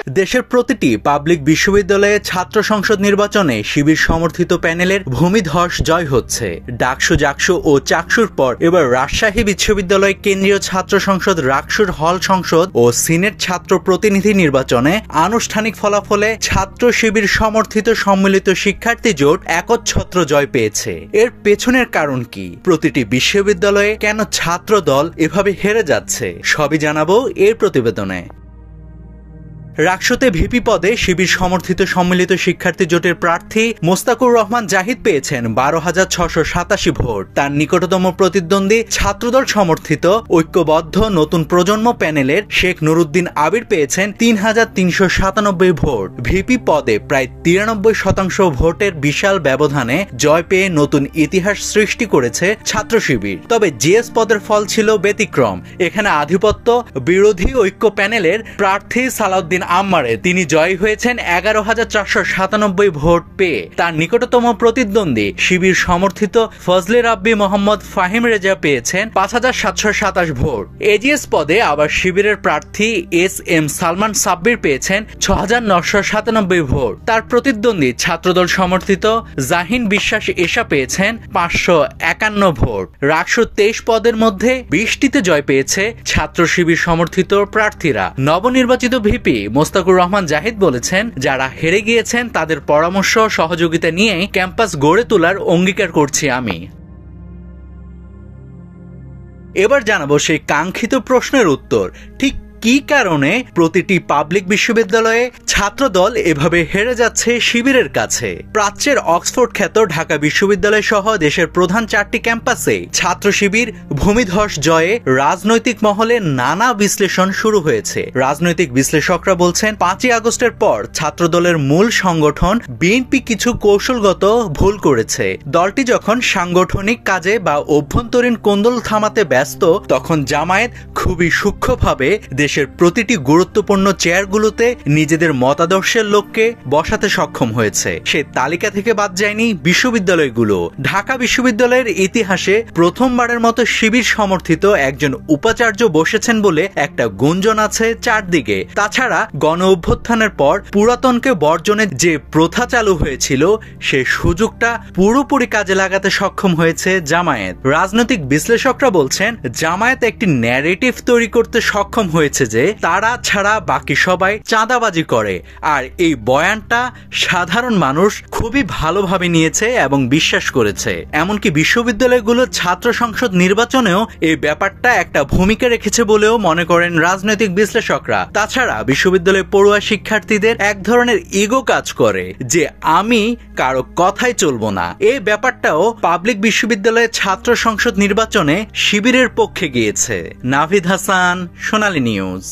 দেশের প্রতিটি পাবলিক বিশ্ববিদ্যালয়ে ছাত্র সংসদ নির্বাচনে শিবির সমর্থিত প্যানেলের ভূমিধস জয় হচ্ছে। ডাকসু, জাকসু ও চাকসুর পর এবার রাজশাহী বিশ্ববিদ্যালয় কেন্দ্রীয় ছাত্র সংসদ রাকসুর হল সংসদ ও সিনেট ছাত্র প্রতিনিধি নির্বাচনে আনুষ্ঠানিক ফলাফলে ছাত্র শিবির সমর্থিত সম্মিলিত শিক্ষার্থী জোট একচ্ছত্র জয় পেয়েছে। এর পেছনের কারণ কি? প্রতিটি বিশ্ববিদ্যালয়ে কেন ছাত্র দল এভাবে হেরে যাচ্ছে? সবই জানাবো এর প্রতিবেদনে। রাকসুতে ভিপি পদে শিবির সমর্থিত সম্মিলিত শিক্ষার্থী জোটের প্রার্থী মোস্তাকুর রহমান জাহিদ পেয়েছেন 12,687 ভোট। তার নিকটতম প্রতিদ্বন্দ্বী ছাত্রদল সমর্থিত ঐক্যবদ্ধ নতুন প্রজন্ম প্যানেলের শেখ নুরুদ্দিন আবির পেয়েছেন 3,397 ভোট। ভিপি পদে প্রায় 93% ভোটের বিশাল ব্যবধানে জয় পেয়ে নতুন ইতিহাস সৃষ্টি করেছে ছাত্র শিবির। তবে জিএস পদের ফল ছিল ব্যতিক্রম। এখানে আধিপত্য বিরোধী ঐক্য প্যানেলের প্রার্থী সালাউদ্দিন আম্মারে। তিনি জয়ী হয়েছেন 11,497 ভোট পেয়ে। তার নিকটতম প্রতিদ্বন্দ্বী শিবির সমর্থিত ফজলে রাব্বি মোহাম্মদ ফাহিম রেজা পেয়েছেন 5,727 ভোট। এজিএস পদে আবার শিবিরের প্রার্থী এস.এম. সালমান সাব্বির পেয়েছেন 6,997 ভোট। তার প্রতিদ্বন্দ্বী ছাত্রদল সমর্থিত জাহিন বিশ্বাস এশা পেয়েছেন 551 ভোট। রাকসু 23 পদের মধ্যে 20টিতে জয় পেয়েছে ছাত্র শিবির সমর্থিত প্রার্থীরা। নবনির্বাচিত ভিপি মোস্তাকুর রহমান জাহিদ বলেছেন, যারা হেরে গিয়েছেন তাদের পরামর্শ সহযোগিতা নিয়ে ক্যাম্পাস গড়ে তোলার অঙ্গীকার করছি আমি। এবার জানাবো সেই কাঙ্ক্ষিত প্রশ্নের উত্তর। ঠিক কি কারণে প্রতিটি পাবলিক বিশ্ববিদ্যালয়ে ছাত্রদল এভাবে হেরে যাচ্ছে শিবিরের কাছে? প্রাচ্যের অক্সফোর্ড খ্যাত ঢাকা বিশ্ববিদ্যালয় সহ দেশের প্রধান 4টি ক্যাম্পাসে ছাত্র শিবির ভূমিধস জয়ে রাজনৈতিক মহলে নানা বিশ্লেষণ শুরু হয়েছে। রাজনৈতিক বিশ্লেষকরা বলছেন, 5ই আগস্টের পর ছাত্রদলের মূল সংগঠন বিএনপি কিছু কৌশলগত ভুল করেছে। দলটি যখন সাংগঠনিক কাজে বা অভ্যন্তরীণ কোন্দল থামাতে ব্যস্ত, তখন জামায়াত খুবই সূক্ষ্মভাবে দেশের প্রতিটি গুরুত্বপূর্ণ চেয়ারগুলোতে নিজেদের মতাদর্শের লোককে বসাতে সক্ষম হয়েছে। সে তালিকা থেকে বাদ যায়নি বিশ্ববিদ্যালয়গুলো। ঢাকা বিশ্ববিদ্যালয়ের ইতিহাসে প্রথমবারের মতো শিবির সমর্থিত একজন উপাচার্য বসেছেন বলে একটা গুঞ্জন আছে চারদিকে। তাছাড়া গণ অভ্যুত্থানের পর পুরাতনকে বর্জনের যে প্রথা চালু হয়েছিল, সে সুযোগটা পুরোপুরি কাজে লাগাতে সক্ষম হয়েছে জামায়াত। রাজনৈতিক বিশ্লেষকরা বলছেন, জামায়াত একটি ন্যারেটিভ তৈরি করতে সক্ষম হয়েছে যে তারা ছাড়া বাকি সবাই চাঁদাবাজি করে, আর এই বয়ানটা সাধারণ মানুষ খুবই ভালোভাবে নিয়েছে এবং বিশ্বাস করেছে। এমনকি বিশ্ববিদ্যালয়গুলোর ছাত্র সংসদ নির্বাচনেও এই ব্যাপারটা একটা ভূমিকা রেখেছে বলেও মনে করেন রাজনৈতিক বিশ্লেষকরা। তাছাড়া বিশ্ববিদ্যালয়ে পড়ুয়া শিক্ষার্থীদের এক ধরনের ইগো কাজ করে যে আমি কারো কথাই চলবো না। এই ব্যাপারটাও পাবলিক বিশ্ববিদ্যালয়ের ছাত্র সংসদ নির্বাচনে শিবিরের পক্ষে গিয়েছে। নাভিদ হাসান, সোনালী নিউজ।